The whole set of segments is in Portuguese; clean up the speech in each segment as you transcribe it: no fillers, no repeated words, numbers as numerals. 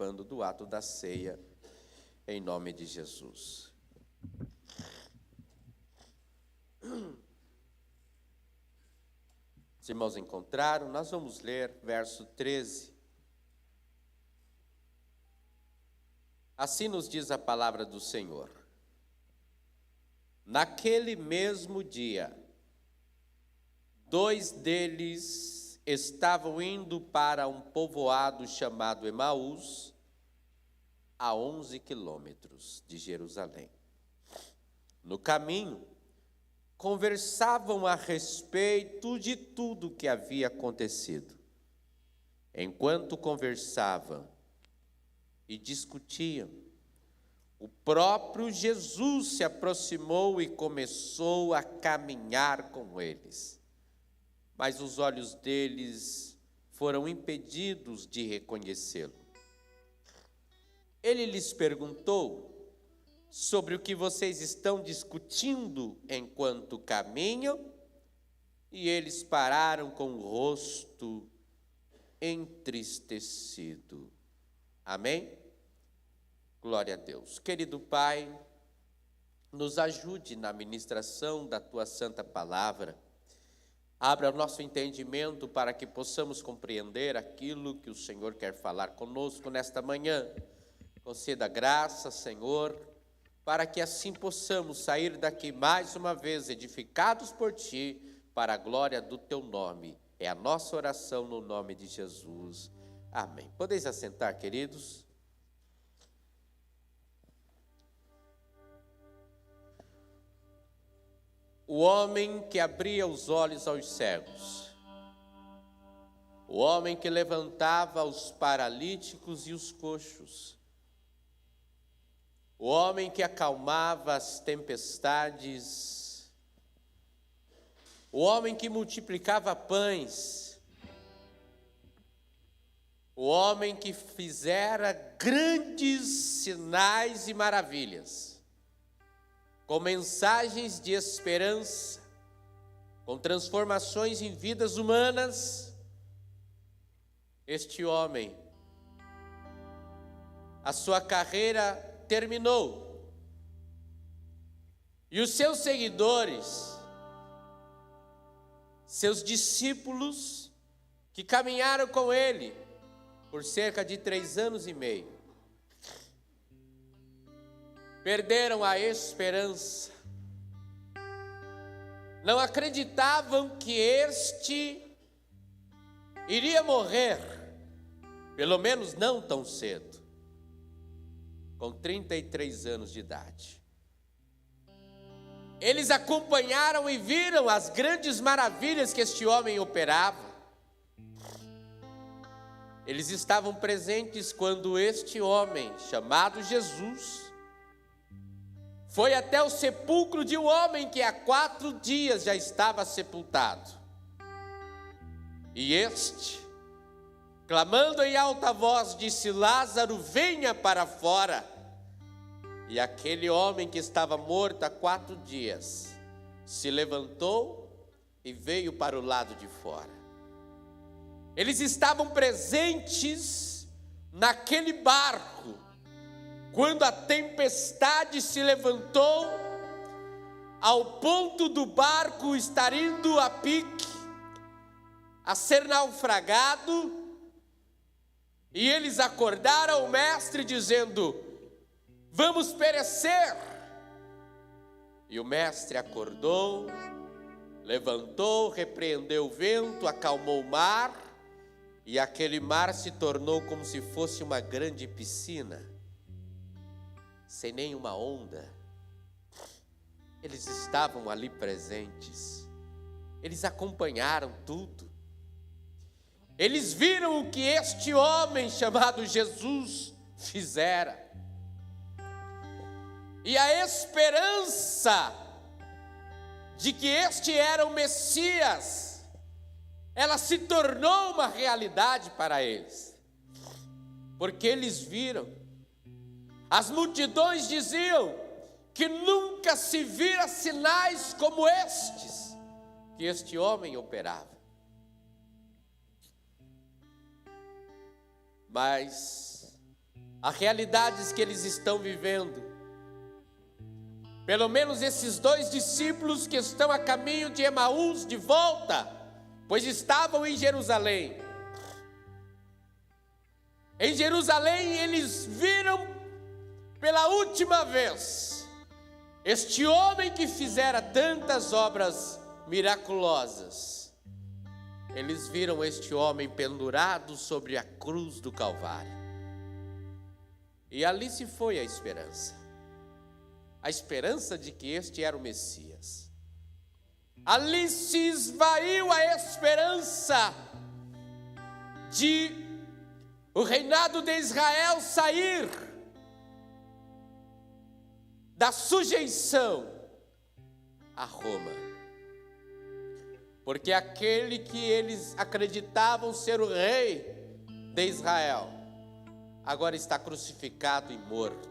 participando do ato da ceia, em nome de Jesus. Os irmãos encontraram? Nós vamos ler verso 13. Assim nos diz a palavra do Senhor. Naquele mesmo dia, 2 deles estavam indo para um povoado chamado Emaús, a 11 quilômetros de Jerusalém. No caminho, conversavam a respeito de tudo o que havia acontecido. Enquanto conversavam e discutiam, o próprio Jesus se aproximou e começou a caminhar com eles. Mas os olhos deles foram impedidos de reconhecê-lo. Ele lhes perguntou: sobre o que vocês estão discutindo enquanto caminham? E eles pararam com o rosto entristecido. Amém? Glória a Deus. Querido Pai, nos ajude na ministração da Tua Santa Palavra. Abra o nosso entendimento para que possamos compreender aquilo que o Senhor quer falar conosco nesta manhã. Conceda graça, Senhor, para que assim possamos sair daqui mais uma vez edificados por Ti, para a glória do Teu nome. É a nossa oração no nome de Jesus. Amém. Podeis assentar, queridos? O homem que abria os olhos aos cegos, o homem que levantava os paralíticos e os coxos, o homem que acalmava as tempestades, o homem que multiplicava pães, o homem que fizera grandes sinais e maravilhas, com mensagens de esperança, com transformações em vidas humanas. Este homem, a sua carreira terminou, e os seus seguidores, seus discípulos, que caminharam com ele por cerca de 3 anos e meio, perderam a esperança, não acreditavam que este iria morrer, pelo menos não tão cedo, com 33 anos de idade. Eles acompanharam e viram as grandes maravilhas que este homem operava. Eles estavam presentes quando este homem, chamado Jesus, foi até o sepulcro de um homem que há 4 dias já estava sepultado. E este, clamando em alta voz, disse: Lázaro, venha para fora. E aquele homem que estava morto há 4 dias, se levantou e veio para o lado de fora. Eles estavam presentes naquele barco, quando a tempestade se levantou, ao ponto do barco estar indo a pique, a ser naufragado, e eles acordaram o mestre dizendo: vamos perecer. E o mestre acordou, levantou, repreendeu o vento, acalmou o mar, e aquele mar se tornou como se fosse uma grande piscina, sem nenhuma onda. Eles estavam ali presentes, eles acompanharam tudo, eles viram o que este homem chamado Jesus fizera, e a esperança de que este era o Messias, ela se tornou uma realidade para eles, porque eles viram. As multidões diziam que nunca se vira sinais como estes que este homem operava. Mas as realidades que eles estão vivendo. Pelo menos esses 2 discípulos que estão a caminho de Emaús de volta, pois estavam em Jerusalém. Em Jerusalém eles viram pela última vez este homem que fizera tantas obras miraculosas. Eles viram este homem pendurado sobre a cruz do Calvário. E ali se foi a esperança de que este era o Messias. Ali se esvaiu a esperança de o reinado de Israel sair da sujeição a Roma. Porque aquele que eles acreditavam ser o rei de Israel, agora está crucificado e morto.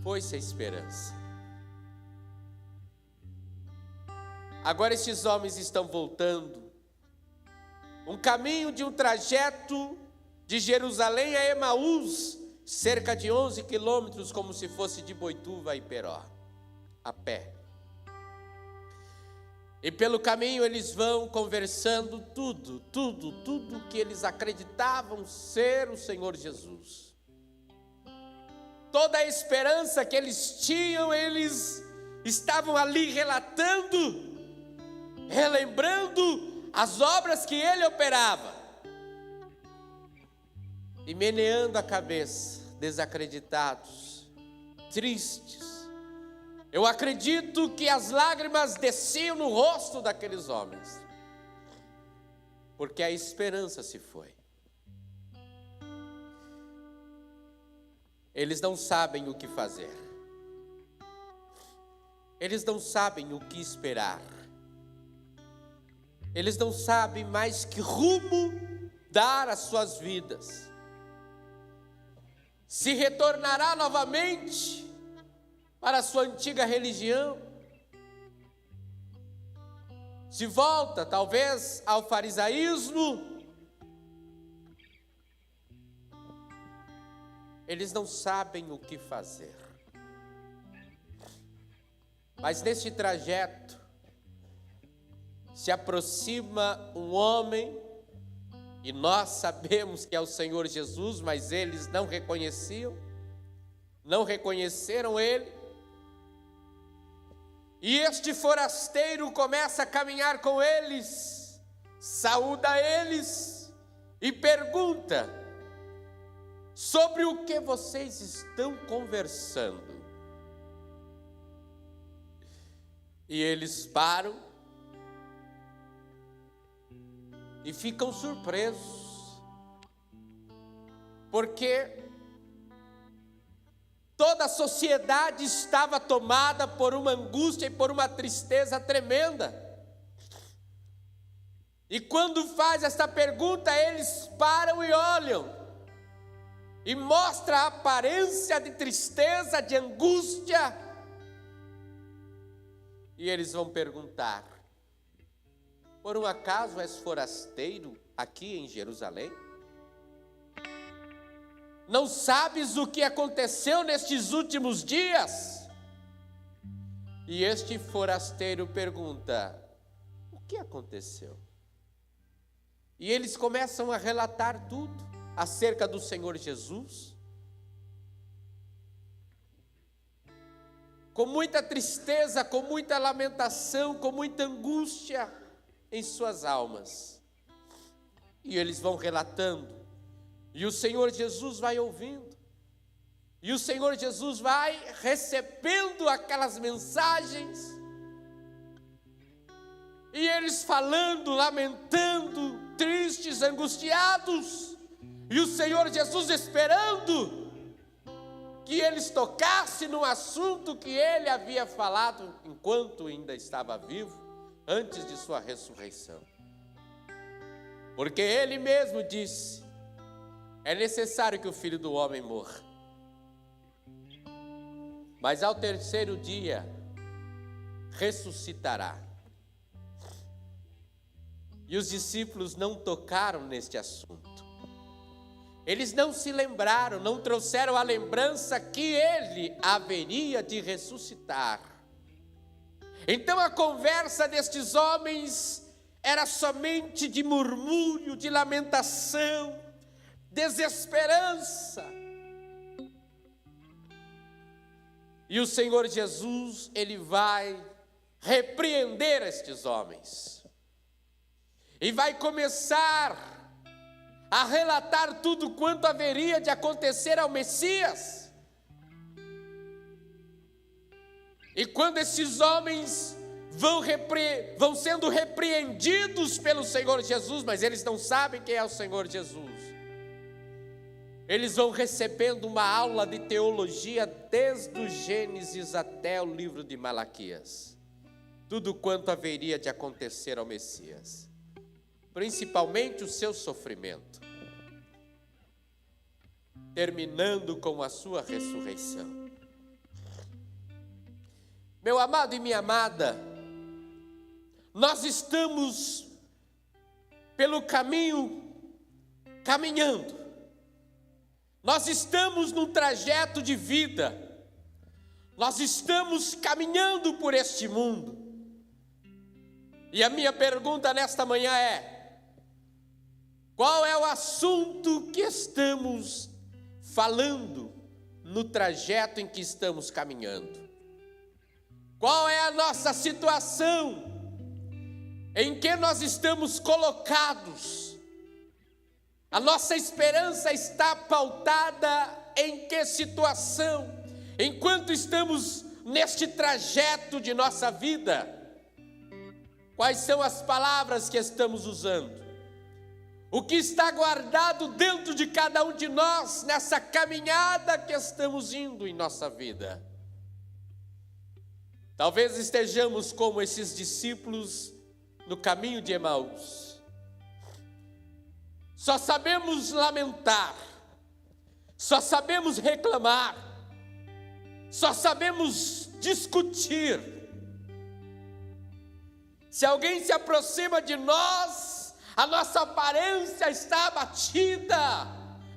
Foi-se a esperança. Agora estes homens estão voltando. Um caminho de um trajeto de Jerusalém a Emaús, cerca de 11 quilômetros, como se fosse de Boituva a Iperó, a pé. E pelo caminho eles vão conversando tudo que eles acreditavam ser o Senhor Jesus. Toda a esperança que eles tinham, eles estavam ali relatando, relembrando as obras que ele operava. E meneando a cabeça, desacreditados, tristes. Eu acredito que as lágrimas desciam no rosto daqueles homens, porque a esperança se foi. Eles não sabem o que fazer. Eles não sabem o que esperar. Eles não sabem mais que rumo dar às suas vidas. Se retornará novamente para a sua antiga religião? Se volta, talvez, ao farisaísmo? Eles não sabem o que fazer. Mas neste trajeto se aproxima um homem, e nós sabemos que é o Senhor Jesus, mas eles não reconheciam, não reconheceram ele. E este forasteiro começa a caminhar com eles, saúda eles e pergunta: sobre o que vocês estão conversando? E eles param e ficam surpresos, porque toda a sociedade estava tomada por uma angústia e por uma tristeza tremenda. E quando faz esta pergunta, eles param e olham, e mostra a aparência de tristeza, de angústia. E eles vão perguntar: por um acaso és forasteiro aqui em Jerusalém? Não sabes o que aconteceu nestes últimos dias? E este forasteiro pergunta: o que aconteceu? E eles começam a relatar tudo acerca do Senhor Jesus, com muita tristeza, com muita lamentação, com muita angústia em suas almas. E eles vão relatando, e o Senhor Jesus vai ouvindo, e o Senhor Jesus vai recebendo aquelas mensagens, e eles falando, lamentando, tristes, angustiados, e o Senhor Jesus esperando que eles tocassem no assunto que ele havia falado enquanto ainda estava vivo, antes de sua ressurreição. Porque ele mesmo disse: é necessário que o Filho do Homem morra, mas ao terceiro dia ressuscitará. E os discípulos não tocaram neste assunto. eles não se lembraram, não trouxeram a lembrança que ele haveria de ressuscitar. Então a conversa destes homens era somente de murmúrio, de lamentação, desesperança. E o Senhor Jesus, ele vai repreender estes homens. E vai começar a relatar tudo quanto haveria de acontecer ao Messias. E quando esses homens vão sendo repreendidos pelo Senhor Jesus, mas eles não sabem quem é o Senhor Jesus, eles vão recebendo uma aula de teologia desde o Gênesis até o livro de Malaquias. Tudo quanto haveria de acontecer ao Messias, principalmente o seu sofrimento, terminando com a sua ressurreição. Meu amado e minha amada, nós estamos pelo caminho, caminhando. Nós estamos num trajeto de vida. Nós estamos caminhando por este mundo. E a minha pergunta nesta manhã é: qual é o assunto que estamos falando no trajeto em que estamos caminhando? Qual é a nossa situação? Em que nós estamos colocados? A nossa esperança está pautada em que situação? Enquanto estamos neste trajeto de nossa vida, quais são as palavras que estamos usando? O que está guardado dentro de cada um de nós nessa caminhada que estamos indo em nossa vida? Talvez estejamos como esses discípulos no caminho de Emaús. Só sabemos lamentar, só sabemos reclamar, só sabemos discutir. Se alguém se aproxima de nós, a nossa aparência está abatida,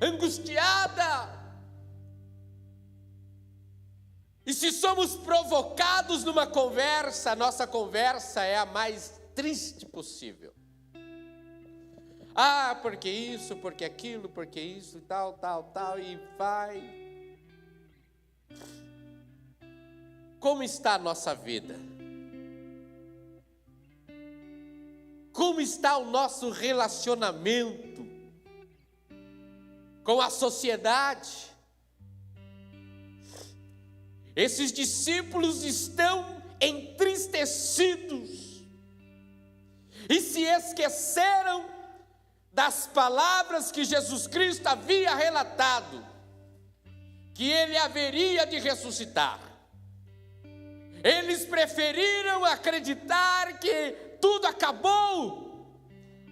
angustiada. E se somos provocados numa conversa, a nossa conversa é a mais triste possível. Ah, porque isso, porque aquilo, porque isso, tal, e vai. Como está a nossa vida? Como está o nosso relacionamento com a sociedade? Esses discípulos estão entristecidos e se esqueceram das palavras que Jesus Cristo havia relatado, que ele haveria de ressuscitar. Eles preferiram acreditar que tudo acabou,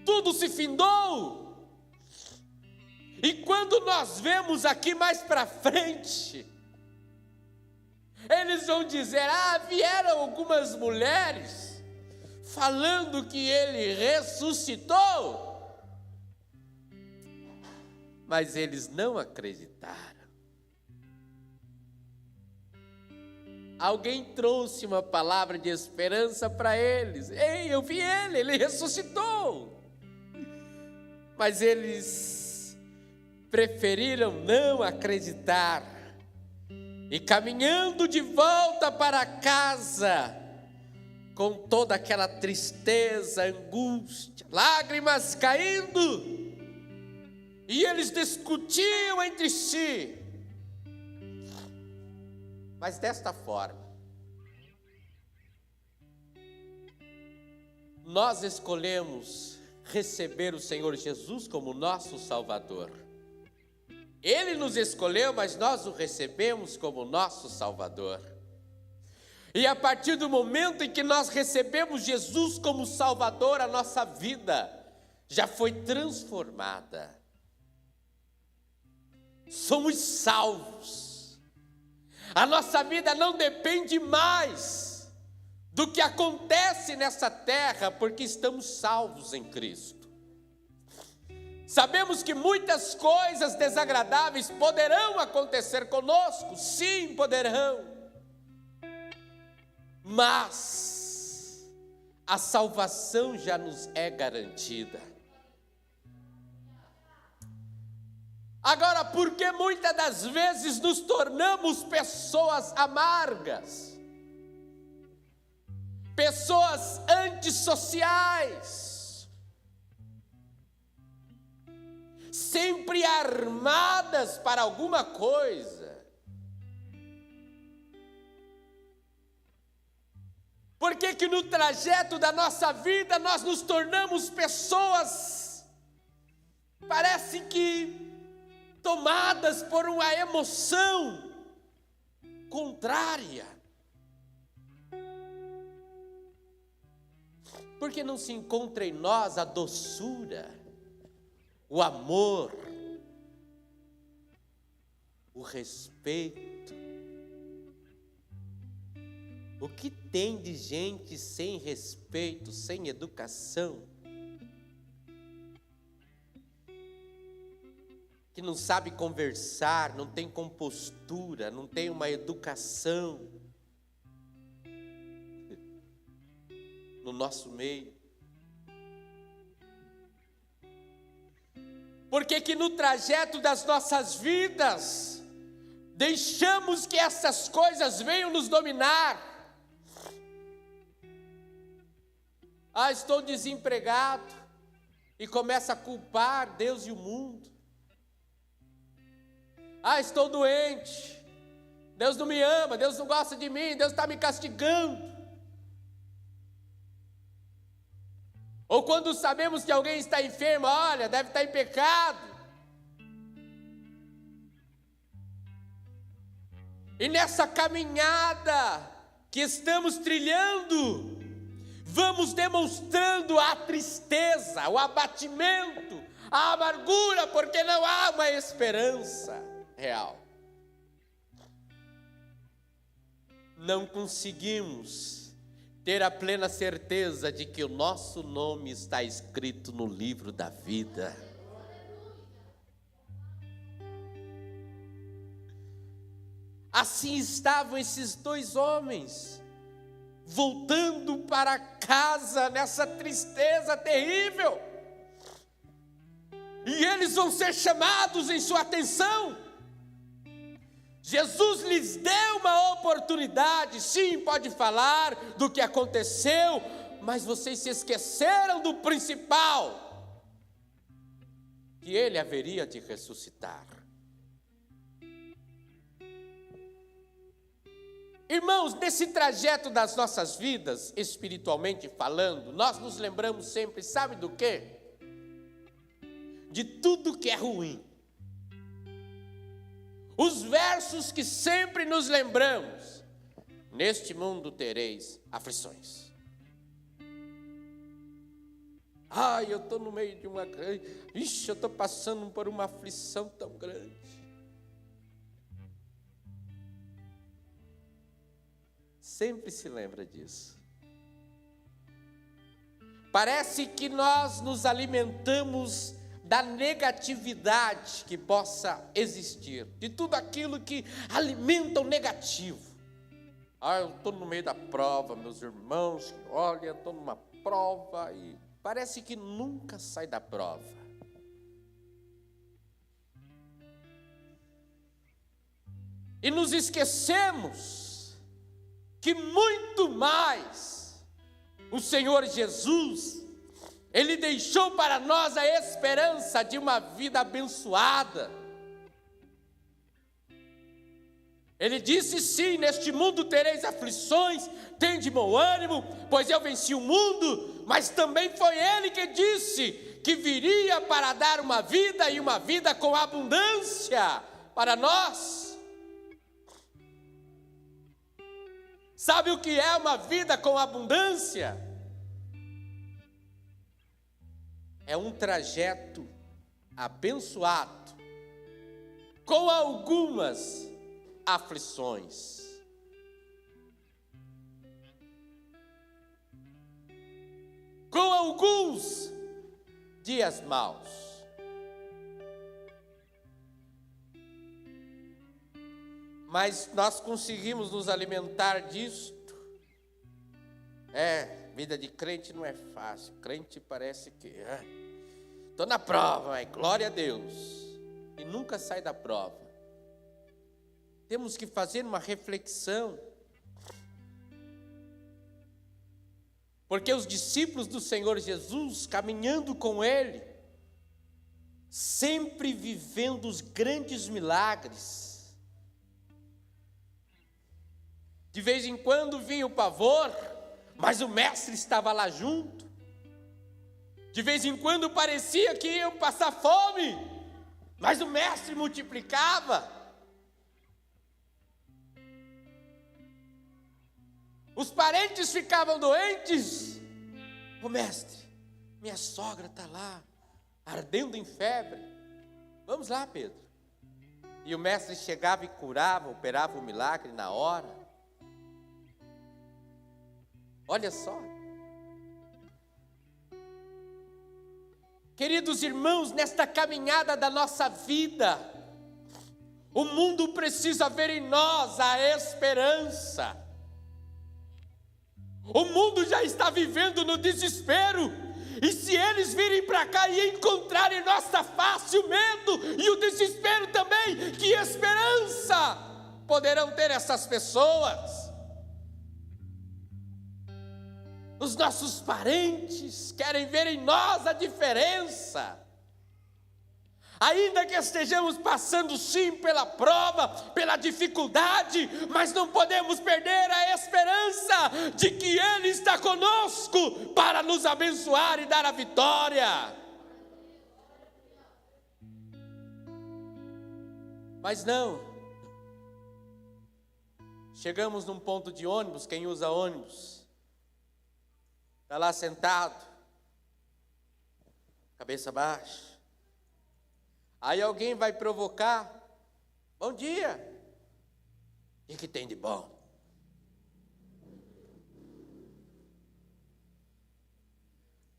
tudo se findou. E quando nós vemos aqui mais para frente, eles vão dizer: vieram algumas mulheres falando que ele ressuscitou. Mas eles não acreditaram. Alguém trouxe uma palavra de esperança para eles. Ei, eu vi ele ressuscitou. Mas eles preferiram não acreditar. E caminhando de volta para casa, com toda aquela tristeza, angústia, lágrimas caindo, e eles discutiam entre si, mas desta forma: nós escolhemos receber o Senhor Jesus como nosso Salvador. Ele nos escolheu, mas nós o recebemos como nosso Salvador. E a partir do momento em que nós recebemos Jesus como Salvador, a nossa vida já foi transformada. Somos salvos. A nossa vida não depende mais do que acontece nessa terra, porque estamos salvos em Cristo. Sabemos que muitas coisas desagradáveis poderão acontecer conosco, sim, poderão. Mas a salvação já nos é garantida. Agora, por que muitas das vezes nos tornamos pessoas amargas? Pessoas antissociais, sempre armadas para alguma coisa. Por que no trajeto da nossa vida nós nos tornamos pessoas, parece que tomadas por uma emoção contrária? Porque não se encontra em nós a doçura, o amor, o respeito? O que tem de gente sem respeito, sem educação, que não sabe conversar, não tem compostura, não tem uma educação no nosso meio? Porque que no trajeto das nossas vidas deixamos que essas coisas venham nos dominar? Estou desempregado, e começa a culpar Deus e o mundo. Estou doente, Deus não me ama, Deus não gosta de mim, Deus está me castigando. Ou quando sabemos que alguém está enfermo, olha, deve estar em pecado. E nessa caminhada que estamos trilhando, vamos demonstrando a tristeza, o abatimento, a amargura, porque não há uma esperança real. Não conseguimos ter a plena certeza de que o nosso nome está escrito no livro da vida. Assim estavam esses dois homens, voltando para casa nessa tristeza terrível. E eles vão ser chamados em sua atenção. Jesus lhes deu uma oportunidade, sim, pode falar do que aconteceu, mas vocês se esqueceram do principal, que ele haveria de ressuscitar. Irmãos, nesse trajeto das nossas vidas, espiritualmente falando, nós nos lembramos sempre, sabe do quê? De tudo que é ruim. Os versos que sempre nos lembramos: neste mundo tereis aflições. Eu estou no meio de uma grande... eu estou passando por uma aflição tão grande. Sempre se lembra disso. Parece que nós nos alimentamos da negatividade que possa existir, de tudo aquilo que alimenta o negativo. Eu estou no meio da prova, meus irmãos, olha, estou numa prova e parece que nunca sai da prova. E nos esquecemos que muito mais o Senhor Jesus, Ele deixou para nós a esperança de uma vida abençoada. Ele disse sim, neste mundo tereis aflições, tende bom ânimo, pois eu venci o mundo, mas também foi Ele que disse que viria para dar uma vida e uma vida com abundância para nós. Sabe o que é uma vida com abundância? É um trajeto abençoado, com algumas aflições. Com alguns dias maus. mas nós conseguimos nos alimentar disto. Vida de crente não é fácil. Crente parece que estou na prova, glória a Deus, e nunca sai da prova. Temos que fazer uma reflexão, porque os discípulos do Senhor Jesus, caminhando com Ele, sempre vivendo os grandes milagres. De vez em quando vinha o pavor, mas o mestre estava lá junto. De vez em quando parecia que iam passar fome, mas o mestre multiplicava. Os parentes ficavam doentes. O mestre, minha sogra está lá, ardendo em febre. Vamos lá, Pedro. E o mestre chegava e curava, operava o milagre na hora. Olha só. Queridos irmãos, nesta caminhada da nossa vida, o mundo precisa ver em nós a esperança. O mundo já está vivendo no desespero, e se eles virem para cá e encontrarem nossa face o medo e o desespero também, que esperança poderão ter essas pessoas? Os nossos parentes querem ver em nós a diferença. Ainda que estejamos passando sim pela prova, pela dificuldade, mas não podemos perder a esperança de que Ele está conosco para nos abençoar e dar a vitória. Mas não. Chegamos num ponto de ônibus, quem usa ônibus está lá sentado, cabeça baixa. Aí alguém vai provocar: bom dia, o que tem de bom?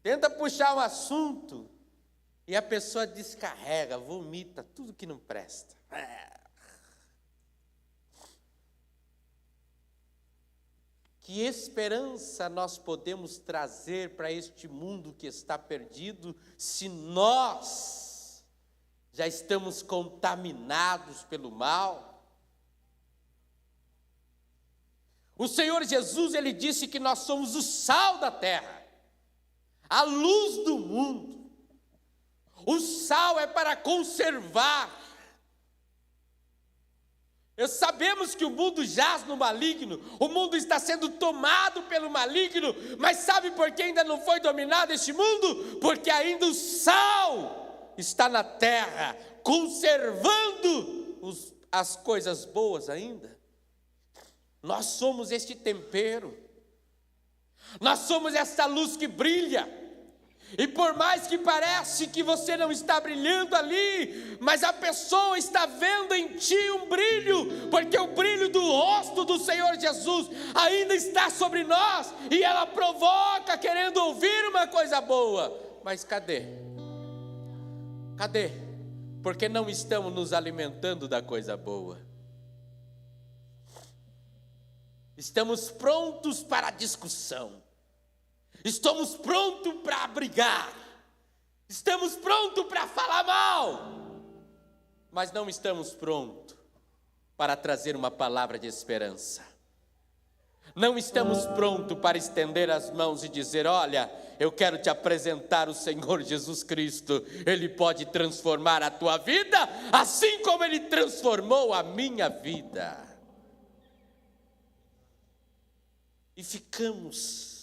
Tenta puxar um assunto e a pessoa descarrega, vomita tudo que não presta. Que esperança nós podemos trazer para este mundo que está perdido, se nós já estamos contaminados pelo mal? O Senhor Jesus, Ele disse que nós somos o sal da terra, a luz do mundo. O sal é para conservar. Sabemos que o mundo jaz no maligno, o mundo está sendo tomado pelo maligno, mas sabe por que ainda não foi dominado este mundo? Porque ainda o sal está na terra, conservando as coisas boas ainda. Nós somos este tempero, nós somos esta luz que brilha. E por mais que parece que você não está brilhando ali, mas a pessoa está vendo em ti um brilho, porque o brilho do rosto do Senhor Jesus ainda está sobre nós, e ela provoca querendo ouvir uma coisa boa. Mas cadê? Cadê? Porque não estamos nos alimentando da coisa boa. Estamos prontos para a discussão. Estamos prontos para brigar, estamos prontos para falar mal, mas não estamos prontos para trazer uma palavra de esperança. Não estamos prontos para estender as mãos e dizer: olha, eu quero te apresentar o Senhor Jesus Cristo, Ele pode transformar a tua vida, assim como Ele transformou a minha vida. E ficamos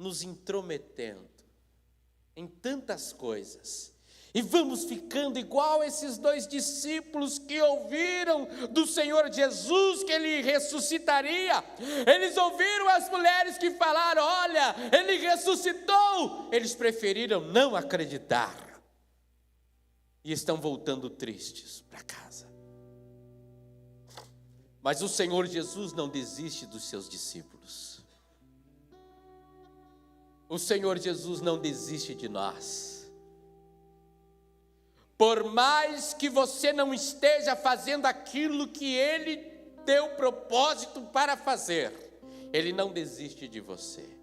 nos intrometendo em tantas coisas, e vamos ficando igual esses dois discípulos que ouviram do Senhor Jesus que Ele ressuscitaria. Eles ouviram as mulheres que falaram: olha, Ele ressuscitou. Eles preferiram não acreditar, e estão voltando tristes para casa. Mas o Senhor Jesus não desiste dos seus discípulos. O Senhor Jesus não desiste de nós. Por mais que você não esteja fazendo aquilo que Ele teu propósito para fazer, Ele não desiste de você.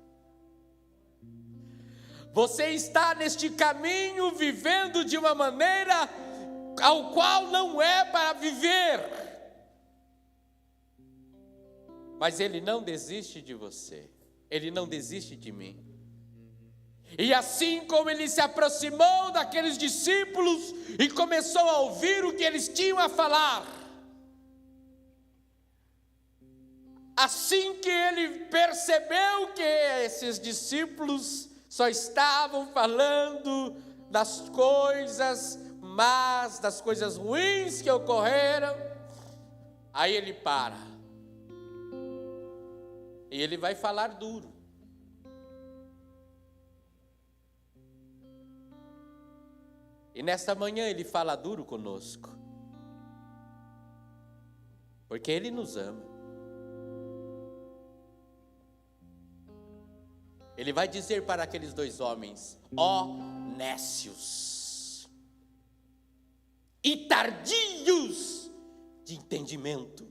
Você está neste caminho vivendo de uma maneira ao qual não é para viver, mas Ele não desiste de você, Ele não desiste de mim. E assim como Ele se aproximou daqueles discípulos e começou a ouvir o que eles tinham a falar, assim que Ele percebeu que esses discípulos só estavam falando das coisas más, das coisas ruins que ocorreram, aí Ele para. E Ele vai falar duro. E nesta manhã Ele fala duro conosco, porque Ele nos ama. Ele vai dizer para aqueles dois homens: ó nécios e tardios de entendimento.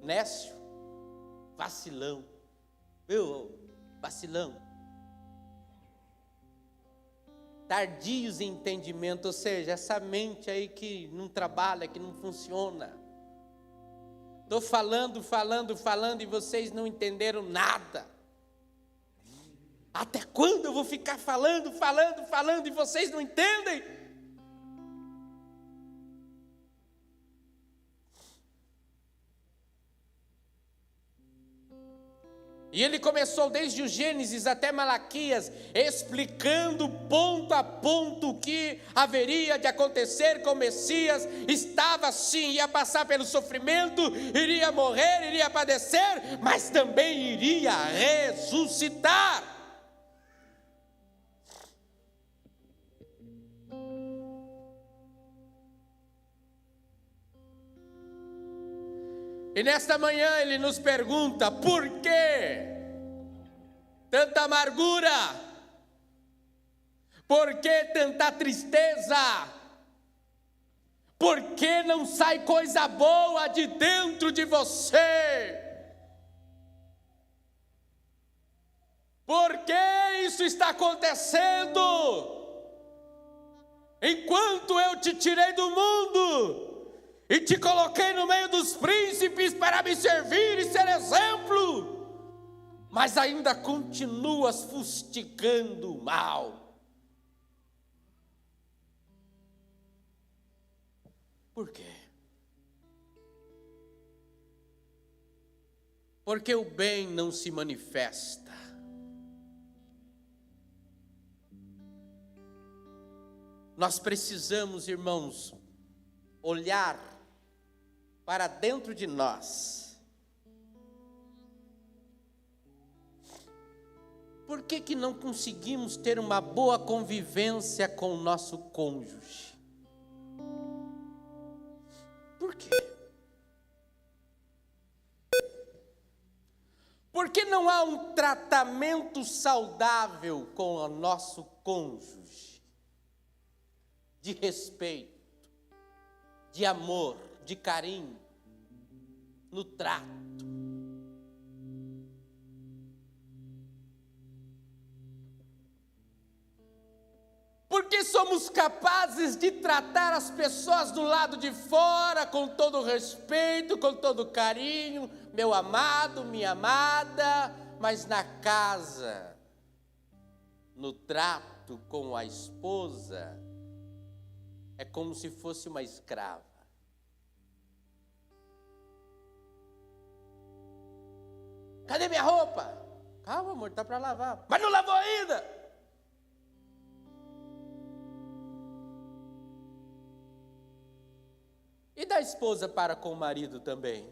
Nécio, vacilão, viu? Vacilão. Tardios em entendimento, ou seja, essa mente aí que não trabalha, que não funciona. Estou falando e vocês não entenderam nada. Até quando eu vou ficar falando e vocês não entendem? E Ele começou desde o Gênesis até Malaquias, explicando ponto a ponto o que haveria de acontecer com o Messias. Estava sim, ia passar pelo sofrimento, iria morrer, iria padecer, mas também iria ressuscitar. E nesta manhã Ele nos pergunta: por que tanta amargura? Por que tanta tristeza? Por que não sai coisa boa de dentro de você? Por que isso está acontecendo? Enquanto eu te tirei do mundo e te coloquei no meio dos príncipes para me servir e ser exemplo, mas ainda continuas fustigando o mal. Por quê? Porque o bem não se manifesta. Nós precisamos, irmãos, olhar para dentro de nós. Por que não conseguimos ter uma boa convivência com o nosso cônjuge? Por quê? Por que não há um tratamento saudável com o nosso cônjuge? De respeito, de amor, de carinho, no trato. Porque somos capazes de tratar as pessoas do lado de fora com todo respeito, com todo carinho, meu amado, minha amada, mas na casa, no trato com a esposa, é como se fosse uma escrava. Cadê minha roupa? Calma, amor, tá para lavar. Mas não lavou ainda. E da esposa para com o marido também?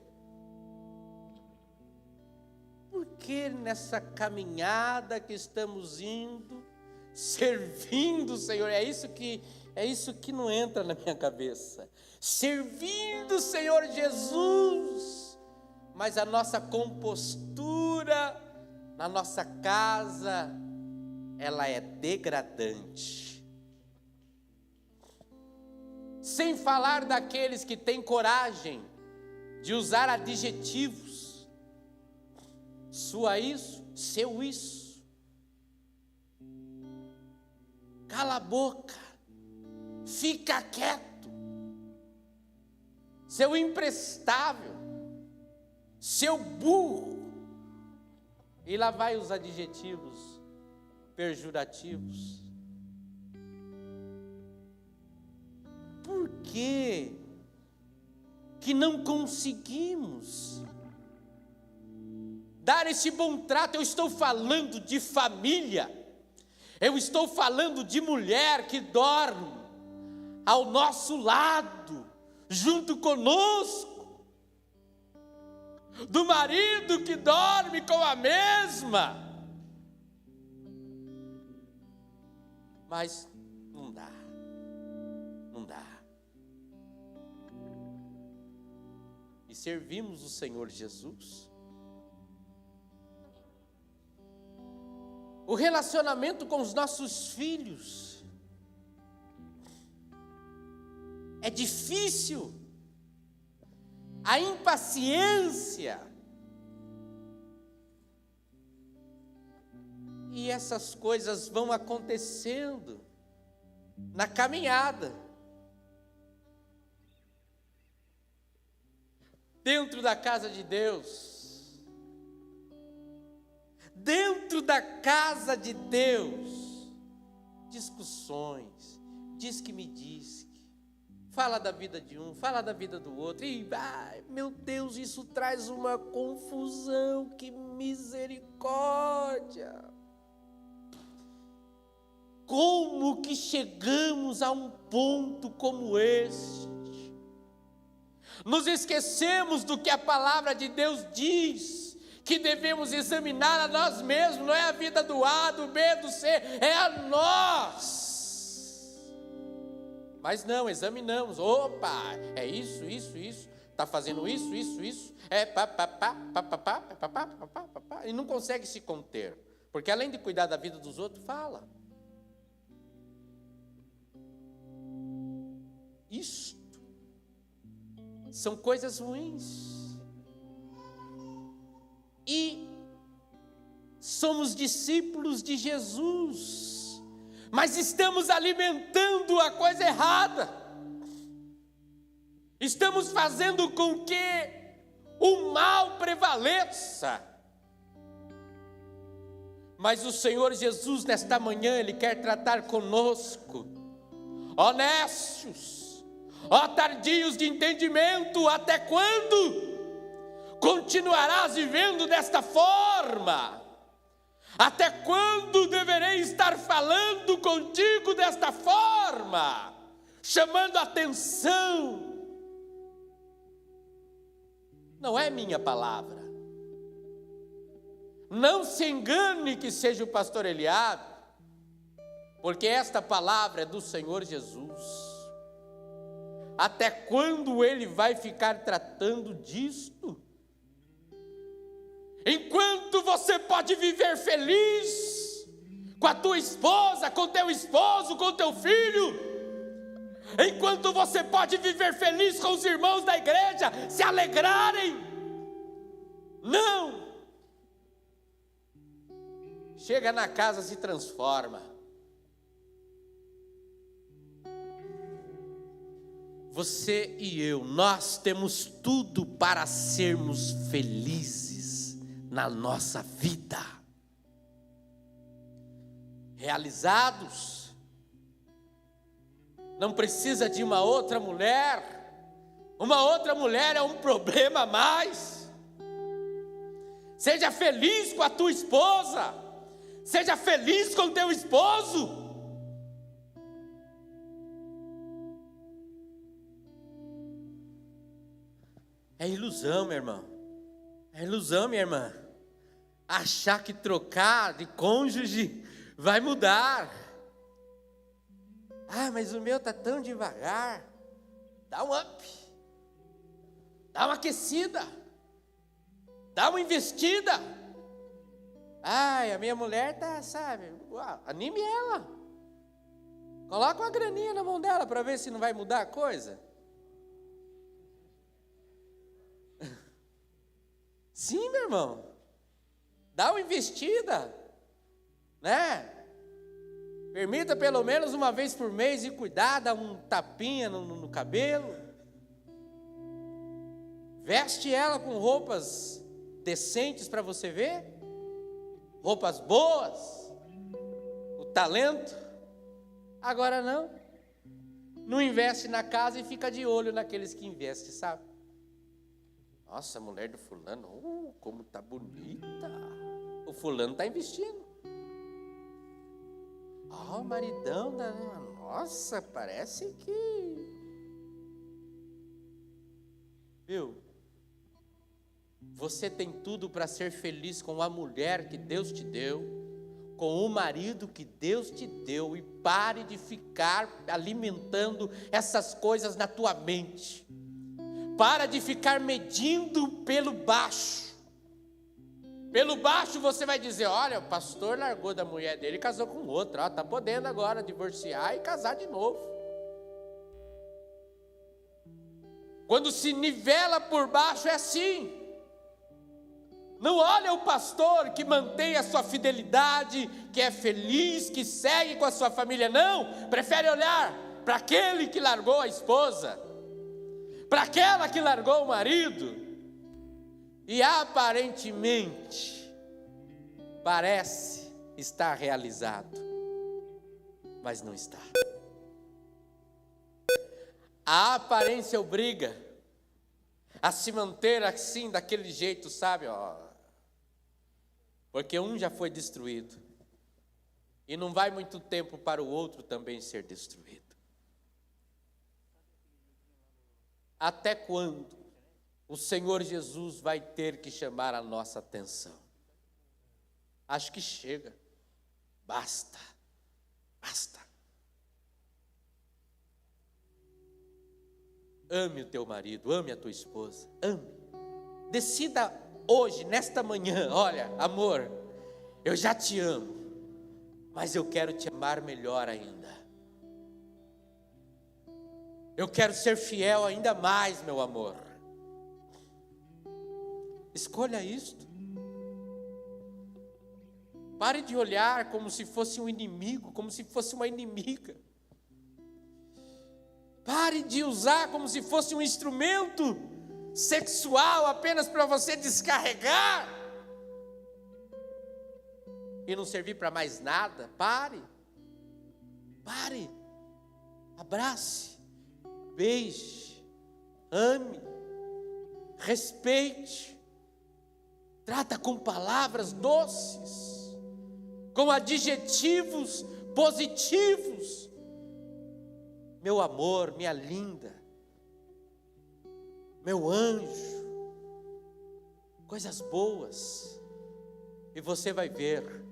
Por que nessa caminhada que estamos indo, servindo o Senhor, é isso que não entra na minha cabeça. Servindo o Senhor Jesus, mas a nossa compostura na nossa casa, ela é degradante. Sem falar daqueles que têm coragem de usar adjetivos. Sua isso, seu isso. Cala a boca. Fica quieto. Seu imprestável. Seu burro. E lá vai os adjetivos pejorativos. Por que não conseguimos dar esse bom trato? Eu estou falando de família, eu estou falando de mulher que dorme ao nosso lado, junto conosco, do marido que dorme com a mesma, mas não dá. E servimos o Senhor Jesus. O relacionamento com os nossos filhos é difícil. A impaciência. E essas coisas vão acontecendo na caminhada. Dentro da casa de Deus, discussões, diz que me diz, fala da vida de um, fala da vida do outro, e meu Deus, isso traz uma confusão, que misericórdia! Como que chegamos a um ponto como este? Nos esquecemos do que a palavra de Deus diz, que devemos examinar a nós mesmos, não é a vida do A, do B, do C, é a nós. Mas não, examinamos, opa, é isso, está fazendo isso, e não consegue se conter, porque além de cuidar da vida dos outros, fala. Isto são coisas ruins. E somos discípulos de Jesus, mas estamos alimentando a coisa errada. Estamos fazendo com que o mal prevaleça. Mas o Senhor Jesus, nesta manhã, Ele quer tratar conosco, honestos, tardios de entendimento. Até quando continuarás vivendo desta forma? Até quando deverei estar falando contigo desta forma, chamando a atenção? Não é minha palavra. Não se engane que seja o pastor Eliabe, porque esta palavra é do Senhor Jesus. Até quando Ele vai ficar tratando disto? Enquanto você pode viver feliz com a tua esposa, com teu esposo, com teu filho, enquanto você pode viver feliz com os irmãos da igreja, se alegrarem, não. Chega na casa, se transforma. Você e eu, nós temos tudo para sermos felizes na nossa vida. Realizados. Não precisa de uma outra mulher. Uma outra mulher é um problema a mais. Seja feliz com a tua esposa. Seja feliz com teu esposo. É ilusão, meu irmão. É ilusão, minha irmã. Achar que trocar de cônjuge vai mudar. Mas o meu está tão devagar. Dá um up. Dá uma aquecida. Dá uma investida. A minha mulher está, sabe? Anime ela. Coloca uma graninha na mão dela para ver se não vai mudar a coisa. Sim, meu irmão. Dá uma investida, né? Permita pelo menos uma vez por mês ir cuidar, dar um tapinha no cabelo. Veste ela com roupas decentes para você ver. Roupas boas. O talento. Agora não. Não investe na casa e fica de olho naqueles que investem, sabe? Nossa, a mulher do fulano, como tá bonita. O fulano tá investindo. O maridão da... Nossa, parece que... Viu? Você tem tudo para ser feliz com a mulher que Deus te deu, com o marido que Deus te deu, e pare de ficar alimentando essas coisas na tua mente. Para de ficar medindo pelo baixo. Pelo baixo você vai dizer, olha, o pastor largou da mulher dele e casou com outra, está podendo agora divorciar e casar de novo. Quando se nivela por baixo é assim. Não olha o pastor que mantém a sua fidelidade, que é feliz, que segue com a sua família, não. Prefere olhar para aquele que largou a esposa, para aquela que largou o marido. E aparentemente, parece estar realizado, mas não está. A aparência obriga a se manter assim, daquele jeito, sabe? Porque um já foi destruído, e não vai muito tempo para o outro também ser destruído. Até quando o Senhor Jesus vai ter que chamar a nossa atenção? Acho que chega. Basta. Basta. Ame o teu marido, ame a tua esposa, ame. Decida hoje, nesta manhã, olha, amor, eu já te amo, mas eu quero te amar melhor ainda. Eu quero ser fiel ainda mais, meu amor. Escolha isto. Pare de olhar como se fosse um inimigo, como se fosse uma inimiga. Pare de usar como se fosse um instrumento sexual apenas para você descarregar e não servir para mais nada. Pare. Pare. Abrace. Beije. Ame. Respeite. Trata com palavras doces, com adjetivos positivos. Meu amor, minha linda, meu anjo, coisas boas, e você vai ver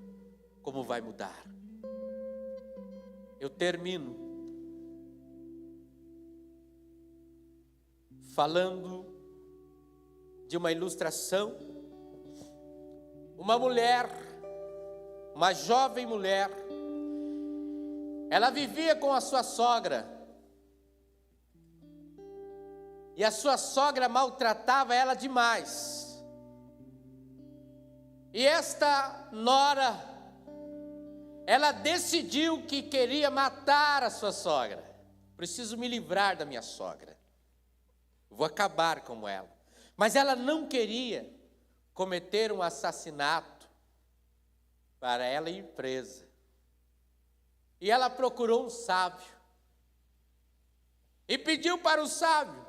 como vai mudar. Eu termino falando de uma ilustração. Uma mulher, uma jovem mulher, ela vivia com a sua sogra, e a sua sogra maltratava ela demais. E esta nora, ela decidiu que queria matar a sua sogra. Preciso me livrar da minha sogra, vou acabar com ela. Mas ela não queria cometer um assassinato para ela ir presa. E ela procurou um sábio e pediu para o sábio: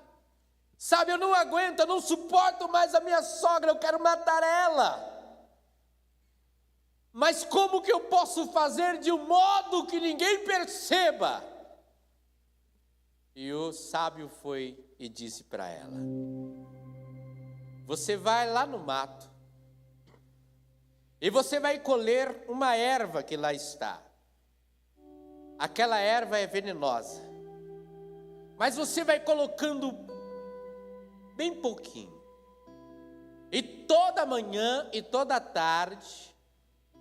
sábio, eu não aguento, eu não suporto mais a minha sogra, eu quero matar ela. Mas como que eu posso fazer de um modo que ninguém perceba? E o sábio foi e disse para ela: você vai lá no mato e você vai colher uma erva que lá está. Aquela erva é venenosa, mas você vai colocando bem pouquinho. E toda manhã e toda tarde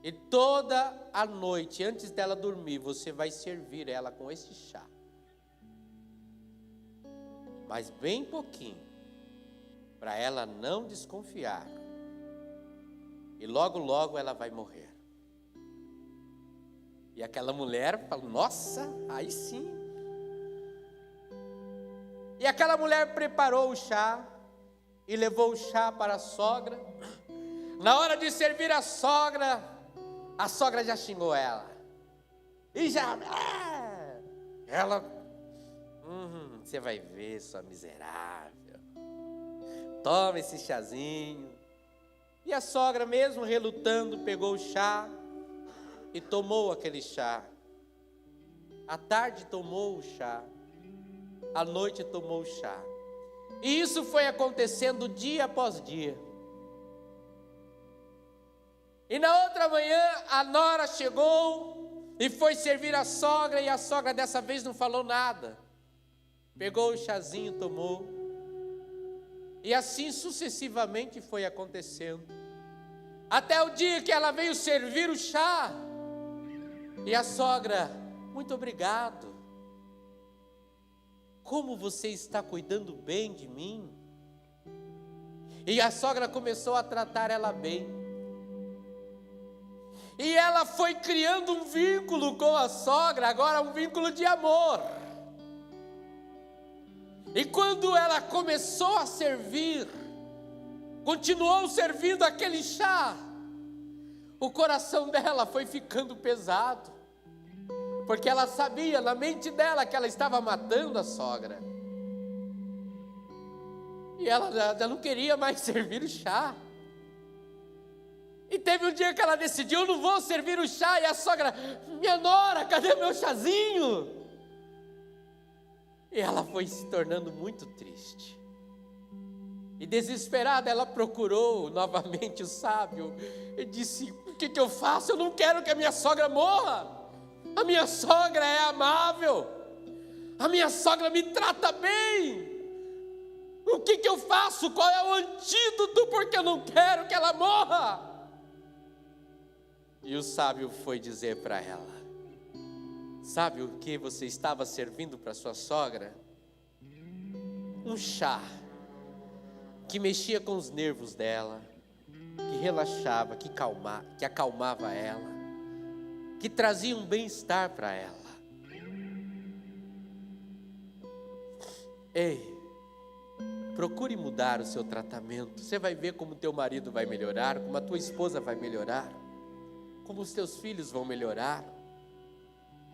E toda a noite, antes dela dormir, você vai servir ela com esse chá. Mas bem pouquinho, para ela não desconfiar. E logo, logo ela vai morrer. E aquela mulher fala, nossa, aí sim. E aquela mulher preparou o chá e levou o chá para a sogra. Na hora de servir a sogra já xingou ela. E já, ela, você vai ver, sua miserável. Toma esse chazinho. E a sogra, mesmo relutando, pegou o chá e tomou aquele chá. À tarde tomou o chá. À noite tomou o chá. E isso foi acontecendo dia após dia. E na outra manhã, a nora chegou e foi servir a sogra, e a sogra dessa vez não falou nada. Pegou o chazinho, tomou. E assim sucessivamente foi acontecendo. Até o dia que ela veio servir o chá. E a sogra, muito obrigado. Como você está cuidando bem de mim? E a sogra começou a tratar ela bem. E ela foi criando um vínculo com a sogra, agora um vínculo de amor. E quando ela começou a servir, continuou servindo aquele chá, o coração dela foi ficando pesado, porque ela sabia na mente dela que ela estava matando a sogra. E ela já não queria mais servir o chá. E teve um dia que ela decidiu, eu não vou servir o chá, e a sogra, minha nora, cadê meu chazinho? E ela foi se tornando muito triste. E desesperada, ela procurou novamente o sábio e disse, o que eu faço? Eu não quero que a minha sogra morra. A minha sogra é amável. A minha sogra me trata bem. O que eu faço? Qual é o antídoto? Porque eu não quero que ela morra. E o sábio foi dizer para ela, sabe o que você estava servindo para sua sogra? Um chá que mexia com os nervos dela, que relaxava, que acalmava ela, que trazia um bem-estar para ela. Ei, procure mudar o seu tratamento. Você vai ver como teu marido vai melhorar, como a tua esposa vai melhorar, como os teus filhos vão melhorar.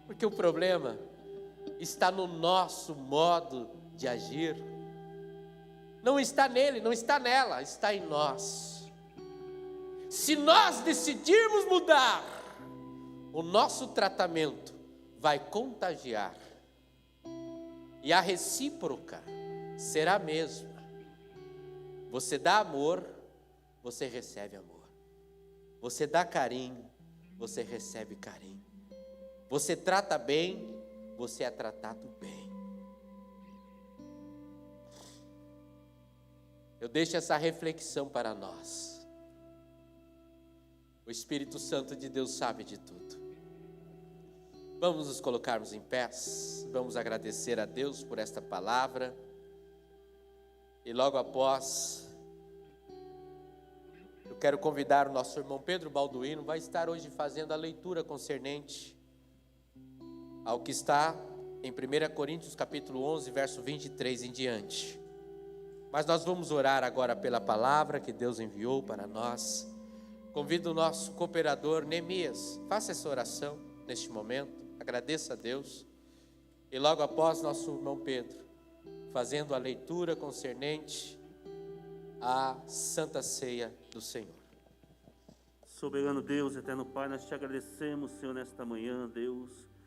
Porque o problema está no nosso modo de agir. Não está nele, não está nela, está em nós. Se nós decidirmos mudar, o nosso tratamento vai contagiar. E a recíproca será a mesma. Você dá amor, você recebe amor. Você dá carinho, você recebe carinho. Você trata bem, você é tratado bem. Eu deixo essa reflexão para nós. O Espírito Santo de Deus sabe de tudo. Vamos nos colocarmos em pés, vamos agradecer a Deus por esta palavra. E logo após, eu quero convidar o nosso irmão Pedro Balduino, vai estar hoje fazendo a leitura concernente ao que está em 1 Coríntios capítulo 11, verso 23 em diante. Mas nós vamos orar agora pela palavra que Deus enviou para nós. Convido o nosso cooperador Neemias, faça essa oração neste momento, agradeça a Deus. E logo após, nosso irmão Pedro, fazendo a leitura concernente à Santa Ceia do Senhor. Soberano Deus, eterno Pai, nós te agradecemos, Senhor, nesta manhã, Deus,